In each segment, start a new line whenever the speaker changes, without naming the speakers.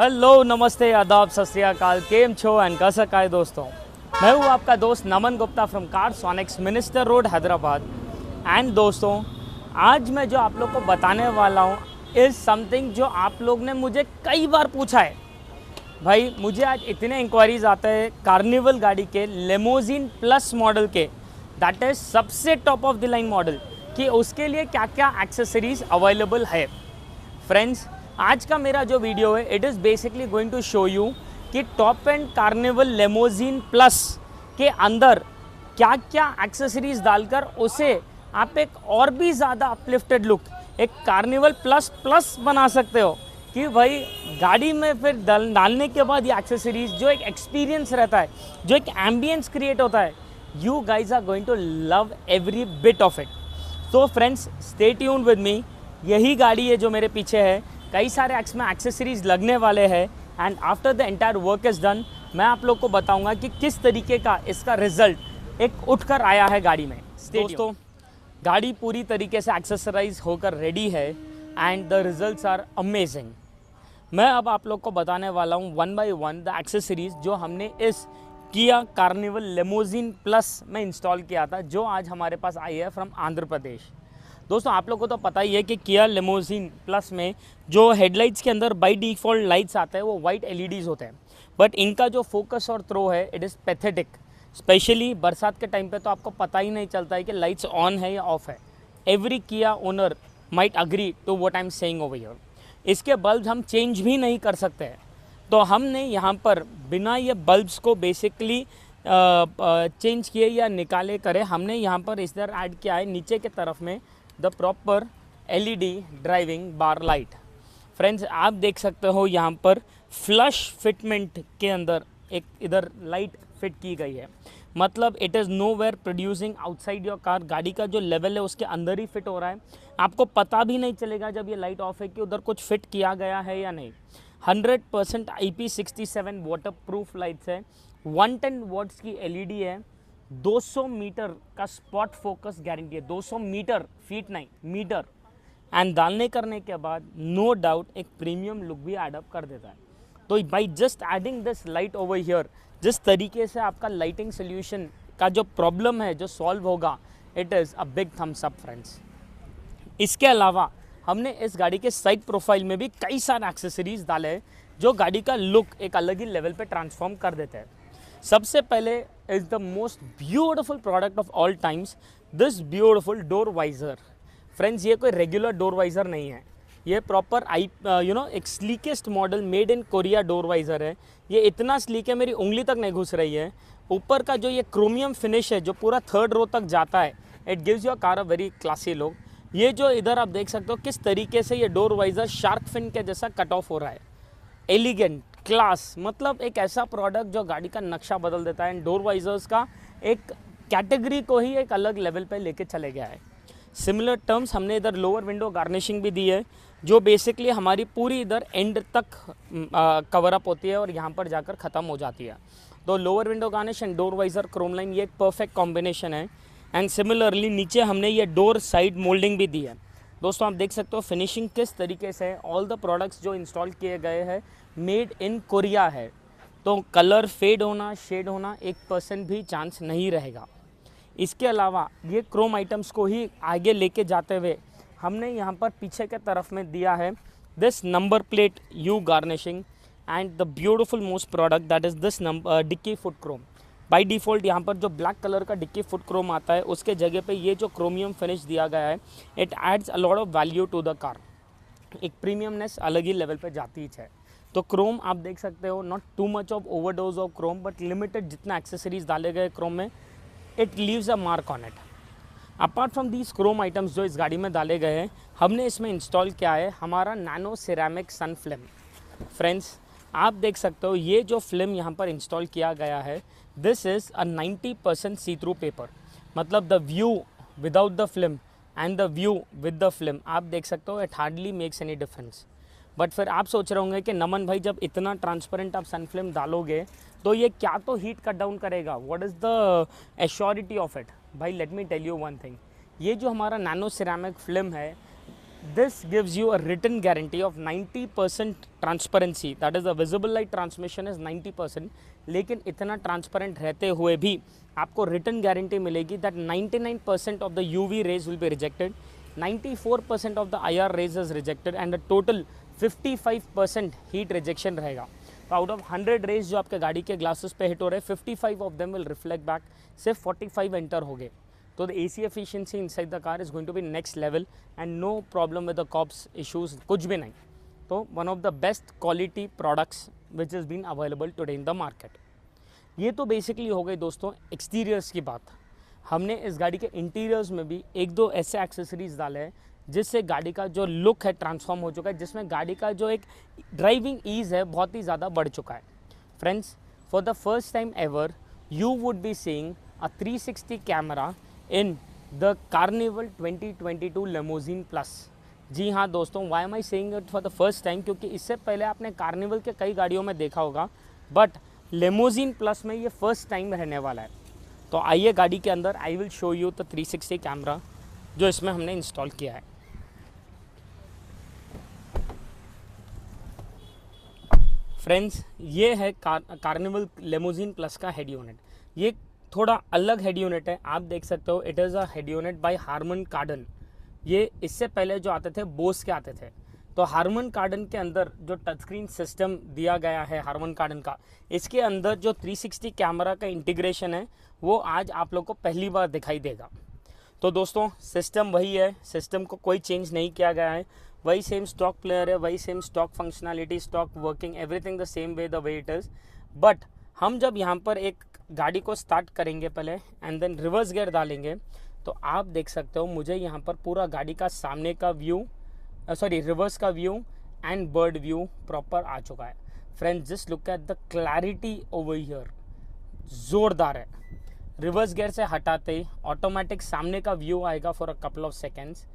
Hello, नमस्ते, आदाब, सत श्री अकाल, केम छो एंड कैसा है दोस्तों। मैं हूँ आपका दोस्त Naman Gupta from car sonics minister road Hyderabad. And दोस्तों, आज मैं जो आप लोग को बताने वाला हूँ इज़ समथिंग जो आप लोग ने मुझे कई बार पूछा है। भाई मुझे आज इतने इंक्वायरीज आते हैं कार्निवल गाड़ी के लेमोजिन प्लस मॉडल के, दैट इज़ सबसे top of the line model, कि उसके लिए क्या क्या एक्सेसरीज अवेलेबल है। फ्रेंड्स, आज का मेरा जो वीडियो है it is basically going to show you कि top end carnival limousine plus के अंदर क्या क्या एक्सेसरीज डालकर उसे आप एक और भी ज़्यादा अपलिफ्टेड लुक, एक कार्निवल प्लस प्लस बना सकते हो। कि भाई गाड़ी में फिर डालने के बाद ये एक्सेसरीज जो एक एक्सपीरियंस रहता है, जो एक एम्बियंस क्रिएट होता है, you guys are going to love every bit of it. So friends, stay tuned with me. यही गाड़ी है जो मेरे पीछे है, कई सारे में एक्सेसरीज लगने वाले हैं and after the entire work is done मैं आप लोग को बताऊंगा कि किस तरीके का इसका रिजल्ट एक उठकर आया है गाड़ी में। दोस्तों, गाड़ी पूरी तरीके से एक्सेसराइज होकर रेडी है and the results are amazing. मैं अब आप लोग को बताने वाला हूँ one by one the accessories जो हमने इस किया कार्निवल लेमोजिन प्लस में इंस्टॉल किया था, जो आज हमारे पास आई है फ्रॉम आंध्र प्रदेश। दोस्तों, आप लोग को तो पता ही है कि किया लेमोजिन प्लस में जो हेडलाइट्स के अंदर बाय डिफ़ॉल्ट लाइट्स आते हैं वो वाइट एलईडीज़ होते हैं, बट इनका जो फोकस और थ्रो है इट इज़ पैथेटिक। स्पेशली बरसात के टाइम पे तो आपको पता ही नहीं चलता है कि लाइट्स ऑन है या ऑफ है। Every Kia owner might agree to what I am saying over here. इसके बल्ब हम चेंज भी नहीं कर सकते हैं, तो हमने यहाँ पर बिना ये बल्ब्स को बेसिकली चेंज किए या निकाले करे, हमने यहाँ पर इस तरह ऐड किया है नीचे के तरफ में the proper LED driving bar light. Friends, आप देख सकते हो यहाँ पर फ्लश फिटमेंट के अंदर एक इधर लाइट फिट की गई है, मतलब it is no where producing outside your car. गाड़ी का जो लेवल है उसके अंदर ही फिट हो रहा है, आपको पता भी नहीं चलेगा जब ये लाइट ऑफ है कि उधर कुछ फिट किया गया है या नहीं। 100% IP67 वाटर प्रूफ लाइट्स है, 110 वॉट्स की LED है, 200 मीटर का स्पॉट फोकस गारंटी है, 200 मीटर, फीट नहीं मीटर। एंड डालने करने के बाद नो डाउट एक प्रीमियम लुक भी एडअप कर देता है। तो by just adding this light over here, जिस तरीके से आपका लाइटिंग सोल्यूशन का जो प्रॉब्लम है जो सॉल्व होगा, it is a big thumbs up friends. इसके अलावा हमने इस गाड़ी के साइड प्रोफाइल में भी कई सारे एक्सेसरीज डाले हैं जो गाड़ी का लुक एक अलग ही लेवल पे ट्रांसफॉर्म कर देते हैं। सबसे पहले is the most beautiful product of all times, this beautiful door visor. Friends, ये कोई रेगुलर डोर वाइज़र नहीं है, ये प्रॉपर एक sleekest model made in Korea door visor है। ये इतना स्लीक है मेरी उंगली तक नहीं घुस रही है। ऊपर का जो ये क्रोमियम फिनिश है जो पूरा 3rd रो तक जाता है, it gives your car a very classy look. ये जो इधर आप देख सकते हो किस तरीके से ये डोर वाइज़र शार्क फिन के जैसा कट ऑफ हो रहा है, एलिगेंट क्लास, मतलब एक ऐसा प्रोडक्ट जो गाड़ी का नक्शा बदल देता है एंड डोर वाइजर्स का एक कैटेगरी को ही एक अलग लेवल पे लेके चले गया है। सिमिलर टर्म्स हमने इधर लोअर विंडो गार्निशिंग भी दी है, जो बेसिकली हमारी पूरी इधर एंड तक कवर अप होती है और यहाँ पर जाकर ख़त्म हो जाती है। तो lower window garnish and door visor chrome line, ये एक परफेक्ट कॉम्बिनेशन है। एंड सिमिलरली नीचे हमने ये डोर साइड मोल्डिंग भी दी है। दोस्तों, आप देख सकते हो फिनिशिंग किस तरीके से है। ऑल द प्रोडक्ट्स जो इंस्टॉल किए गए हैं मेड इन कोरिया है, तो कलर फेड होना, शेड होना 1% भी चांस नहीं रहेगा। इसके अलावा ये क्रोम आइटम्स को ही आगे लेके जाते हुए हमने यहाँ पर पीछे के तरफ में दिया है this number plate you garnishing and the beautiful most product that is this dicky foot chrome. By default यहाँ पर जो ब्लैक कलर का डिक्की फुट क्रोम आता है उसके जगह पे ये जो क्रोमियम फिनिश दिया गया है, it adds a lot of value to the car. एक प्रीमियमनेस अलग ही लेवल पे जाती है। तो क्रोम आप देख सकते हो, not too much of overdose of Chrome, but limited जितना एक्सेसरीज डाले गए क्रोम में, it leaves a mark on it. Apart from these Chrome items जो इस गाड़ी में डाले गए हैं, हमने इसमें इंस्टॉल किया है हमारा nano ceramic sun film. Friends, आप देख सकते हो ये जो फिल्म यहाँ पर इंस्टॉल किया गया है, this is a 90% see through paper, मतलब the view without the film and the view with the film, आप देख सकते हो it hardly makes any difference. But फिर आप सोच रहे होंगे कि नमन भाई, जब इतना ट्रांसपेरेंट आप सन फिल्म डालोगे तो ये क्या तो हीट कट डाउन करेगा, what is the assurity of it. भाई let me tell you one thing, ये जो हमारा नैनो सिरेमिक फिल्म है this gives you a written guarantee of 90% transparency, that is the visible light transmission is 90%, लेकिन इतना transparent रहते हुए भी आपको रिटर्न गारंटी मिलेगी that 99% of the UV rays will be rejected, 94% of the IR rays is rejected and the total 55% heat rejection रहेगा। तो out of 100 raise जो आपके गाड़ी के ग्लासेस पे हिट हो रहे हैं 55 of them will reflect back, सिर्फ 45 एंटर हो गए। तो the AC efficiency inside the car is going to be next level and no problem with the COPS issues, कुछ भी नहीं। तो one of the best quality products which has been available today in the market। ये तो basically हो गई दोस्तों exteriors की बात। हमने इस गाड़ी के इंटीरियर्स में भी एक दो ऐसे एक्सेसरीज डाले हैं जिससे गाड़ी का जो लुक है ट्रांसफॉर्म हो चुका है, जिसमें गाड़ी का जो एक ड्राइविंग ईज़ है बहुत ही ज़्यादा बढ़ चुका है। Friends, for the first time ever you would be seeing a 360 camera in the carnival 2022 limousine plus. जी हाँ दोस्तों, why am I saying it for the first time, क्योंकि इससे पहले आपने कार्निवल के कई गाड़ियों में देखा होगा, बट लेमोजिन प्लस में ये फर्स्ट टाइम रहने वाला है। तो आइए गाड़ी के अंदर I will show you the 360 camera जो इसमें हमने इंस्टॉल किया है। फ्रेंड्स, ये है कार्निवल लेमोजिन प्लस का हेड यूनिट। ये थोड़ा अलग हेड यूनिट है, आप देख सकते हो। It is a head unit by Harman Kardon. ये इससे पहले जो आते थे बोस के आते थे। तो हार्मन कार्डन के अंदर जो टच स्क्रीन सिस्टम दिया गया है हार्मन कार्डन का, इसके अंदर जो 360 कैमरा का इंटीग्रेशन है वो आज आप लोग को पहली बार दिखाई देगा। तो दोस्तों सिस्टम वही है, सिस्टम को कोई चेंज नहीं किया गया है, वही सेम स्टॉक प्लेयर है, वही same stock functionality, stock working, everything the same way the way it is. But हम जब यहाँ पर एक गाड़ी को स्टार्ट करेंगे पहले एंड देन रिवर्स गियर डालेंगे, तो आप देख सकते हो मुझे यहाँ पर पूरा गाड़ी का सामने का व्यू, रिवर्स का view and bird view proper आ चुका है। Friends, just look at the clarity over here, ज़ोरदार है। रिवर्स गियर से हटाते ही ऑटोमेटिक सामने का व्यू आएगा for a couple of seconds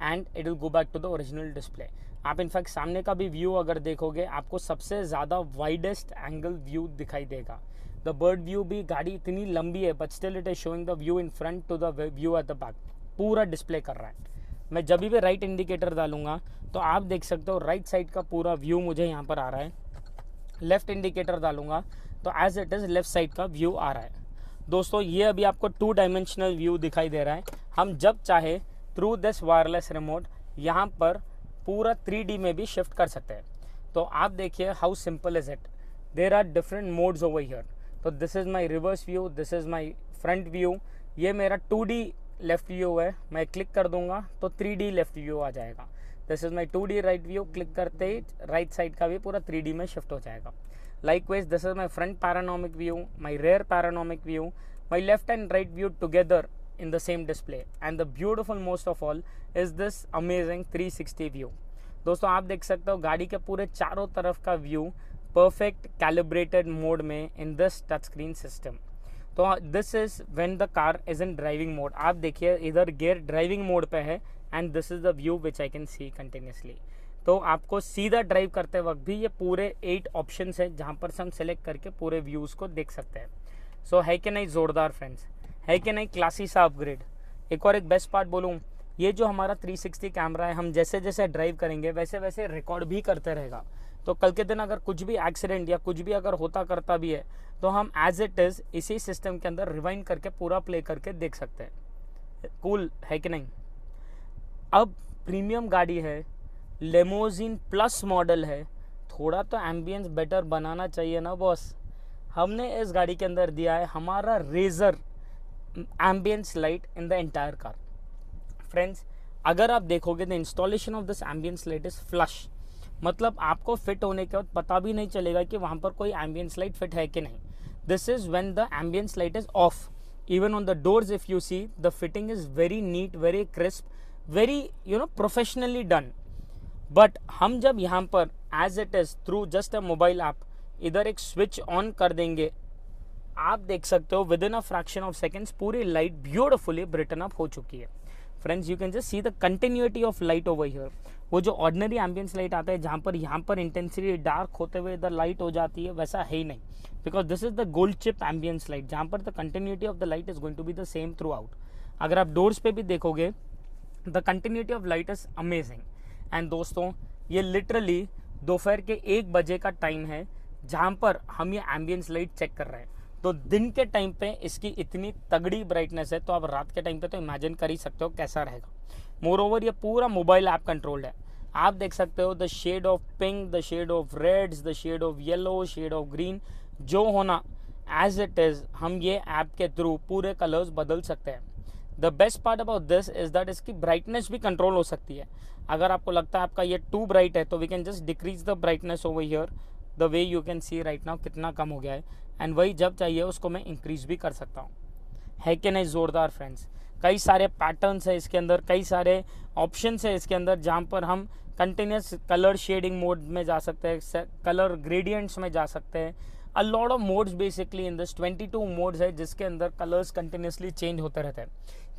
and it will go back to the original display. आप इनफैक्ट सामने का भी व्यू अगर देखोगे आपको सबसे ज़्यादा वाइडेस्ट एंगल व्यू दिखाई देगा। द बर्ड व्यू भी, गाड़ी इतनी लंबी है but still it is showing the view in front to the view at the back, पूरा डिस्प्ले कर रहा है। मैं जब भी राइट इंडिकेटर डालूंगा तो आप देख सकते हो राइट साइड का पूरा व्यू मुझे यहाँ पर आ रहा है। लेफ्ट इंडिकेटर डालूंगा तो as it is left side का व्यू आ रहा है। दोस्तों ये अभी आपको 2 डायमेंशनल व्यू दिखाई दे रहा है। हम जब चाहे थ्रू दिस वायरलेस रिमोट यहाँ पर पूरा 3D में भी शिफ्ट कर सकते हैं। तो आप देखिए how simple is it, there are different modes over here. तो this is my reverse view, this is my front view, ये मेरा 2D लेफ्ट व्यू है। मैं क्लिक कर दूंगा तो 3D लेफ्ट व्यू आ जाएगा। This is my 2D right view, click करते ही राइट साइड का भी पूरा 3D में शिफ्ट हो जाएगा। Likewise, this is my front panoramic view, my rear panoramic view, my left and right view together in the same display. And the beautiful most of all is this amazing 360 view. दोस्तों आप देख सकते हो गाड़ी के पूरे चारों तरफ का व्यू परफेक्ट कैलिब्रेटेड मोड में in this touch screen system. तो this is when the car is in driving mode. आप देखिए इधर गियर ड्राइविंग मोड पे है and this is the view which I can see continuously. तो आपको सीधा ड्राइव करते वक्त भी ये पूरे 8 ऑप्शंस है जहाँ पर से हम सेलेक्ट करके पूरे व्यूज़ को देख सकते हैं। सो है कि नहीं ज़ोरदार फ्रेंड्स, है कि नहीं क्लासी सा अपग्रेड। एक और एक बेस्ट पार्ट बोलूँ, ये जो हमारा 360 कैमरा है हम जैसे जैसे ड्राइव करेंगे वैसे वैसे रिकॉर्ड भी करते रहेगा। तो कल के दिन अगर कुछ भी एक्सीडेंट या कुछ भी अगर होता करता भी है तो हम एज इट इज़ इसी सिस्टम के अंदर रिवाइंड करके पूरा प्ले करके देख सकते हैं। कूल है कि नहीं। अब प्रीमियम गाड़ी है, लेमोजिन प्लस मॉडल है, थोड़ा तो एम्बियंस बेटर बनाना चाहिए ना बॉस। हमने इस गाड़ी के अंदर दिया है हमारा razor ambience light in the entire car. Friends, अगर आप देखोगे the installation of this ambience light is flush, मतलब आपको फिट होने के बाद पता भी नहीं चलेगा कि वहाँ पर कोई एम्बियंस लाइट फिट है कि नहीं। This is when the ambience light is off. Even on the doors if you see the fitting is very neat, very crisp, very professionally done. But हम जब यहाँ पर as it is through just a mobile app इधर एक switch on कर देंगे, आप देख सकते हो with in a fraction of seconds पूरी लाइट ब्यूटिफुली ब्रिटन अप हो चुकी है। Friends, you can just see the continuity of light over here. वो जो ऑर्डिनरी एम्बियंस लाइट आता है जहाँ पर यहाँ पर इंटेंसिटी डार्क होते हुए इधर लाइट हो जाती है, वैसा है ही नहीं, because this is the gold chip ambience light जहाँ पर the continuity of the light is going to be the same throughout. अगर आप डोर्स पे भी देखोगे the continuity of light is amazing. And दोस्तों ये लिटरली दोपहर के 1 बजे का टाइम है जहाँ पर हम ये एम्बियंस लाइट चेक कर रहे हैं। तो दिन के टाइम पे इसकी इतनी तगड़ी ब्राइटनेस है, तो आप रात के टाइम पे तो इमेजिन कर ही सकते हो कैसा रहेगा। मोर ओवर ये पूरा मोबाइल ऐप कंट्रोल्ड है। आप देख सकते हो the shade of pink, the shade of reds, the shade of yellow, shade of green, जो होना एज इट इज़ हम ये ऐप के थ्रू पूरे कलर्स बदल सकते हैं। The best part about this is that इसकी ब्राइटनेस भी कंट्रोल हो सकती है। अगर आपको लगता है आपका ये टू ब्राइट है तो we can just decrease the brightness over here, the way you can see right now कितना कम हो गया है, एंड वही जब चाहिए उसको मैं इंक्रीज भी कर सकता हूँ। है कि नहीं ज़ोरदार फ्रेंड्स। कई सारे पैटर्न्स है इसके अंदर, कई सारे ऑप्शंस है इसके अंदर, जहाँ पर हम कंटिन्यूस कलर शेडिंग मोड में जा सकते हैं, कलर ग्रेडियंट्स में जा सकते हैं। अ lot of modes basically in this 22 modes है जिसके अंदर कलर्स कंटिन्यूसली चेंज होते रहते हैं।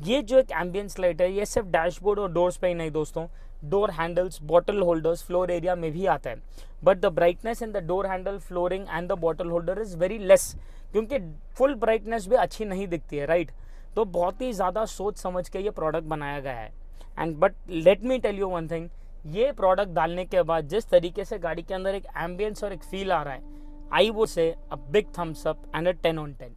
ये जो एक एम्बियंस लाइट है ये सिर्फ डैशबोर्ड और डोर्स पे ही नहीं दोस्तों, door handles, bottle holders, floor area में भी आता है। But the brightness in the door handle, flooring and the bottle holder is very less, क्योंकि फुल ब्राइटनेस भी अच्छी नहीं दिखती है, राइट। तो बहुत ही ज़्यादा सोच समझ के ये प्रोडक्ट बनाया गया है। And but let me tell you one thing, ये प्रोडक्ट डालने के बाद जिस तरीके से गाड़ी के अंदर एक एम्बियंस और एक फील आ रहा है, I would say a big thumbs up and a 10 on 10।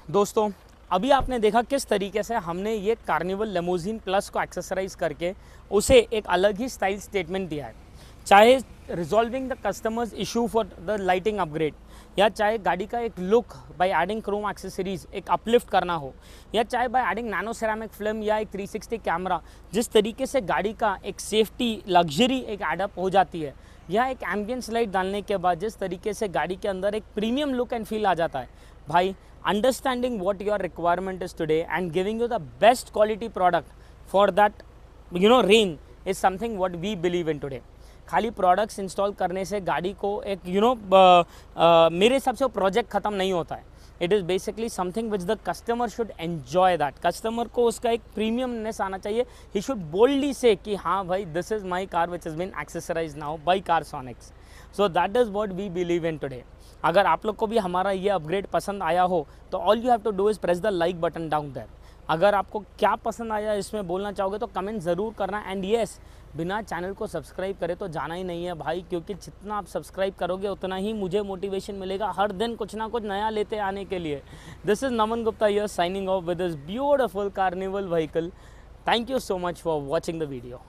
दोस्तों अभी आपने देखा किस तरीके से हमने ये कार्निवल लिमोजिन प्लस को एक्सेसराइज करके उसे एक अलग ही स्टाइल स्टेटमेंट दिया है। चाहे resolving the customers issue for the lighting upgrade, या चाहे गाड़ी का एक look by adding Chrome accessories एक अपलिफ्ट करना हो, या चाहे by adding nano ceramic film या एक 360 कैमरा, जिस तरीके से गाड़ी का एक सेफ्टी लग्जरी एक एडअप हो जाती है, या एक एम्बियंस लाइट डालने के बाद जिस तरीके से गाड़ी के अंदर एक प्रीमियम लुक एंड फील आ जाता है। भाई understanding what your requirement is today and giving you the best quality product for that range is something what we believe in today. खाली प्रोडक्ट्स इंस्टॉल करने से गाड़ी को एक मेरे हिसाब से प्रोजेक्ट ख़त्म नहीं होता है। It is basically something which the customer should enjoy that. Customer को उसका एक प्रीमियमनेस आना चाहिए। ही शुड बोल्डली से कि हाँ भाई this is my car which is been accessorize now by Carsonics. So that is what we believe in today. अगर आप लोग को भी हमारा ये अपग्रेड पसंद आया हो तो all you have to do is press the like button down there. अगर आपको क्या पसंद आया इसमें बोलना चाहोगे तो कमेंट ज़रूर करना। एंड येस, बिना चैनल को सब्सक्राइब करे तो जाना ही नहीं है भाई, क्योंकि जितना आप सब्सक्राइब करोगे उतना ही मुझे मोटिवेशन मिलेगा हर दिन कुछ ना कुछ नया लेते आने के लिए। This is Naman Gupta here signing off with this beautiful carnival vehicle. Thank you so much for watching the video.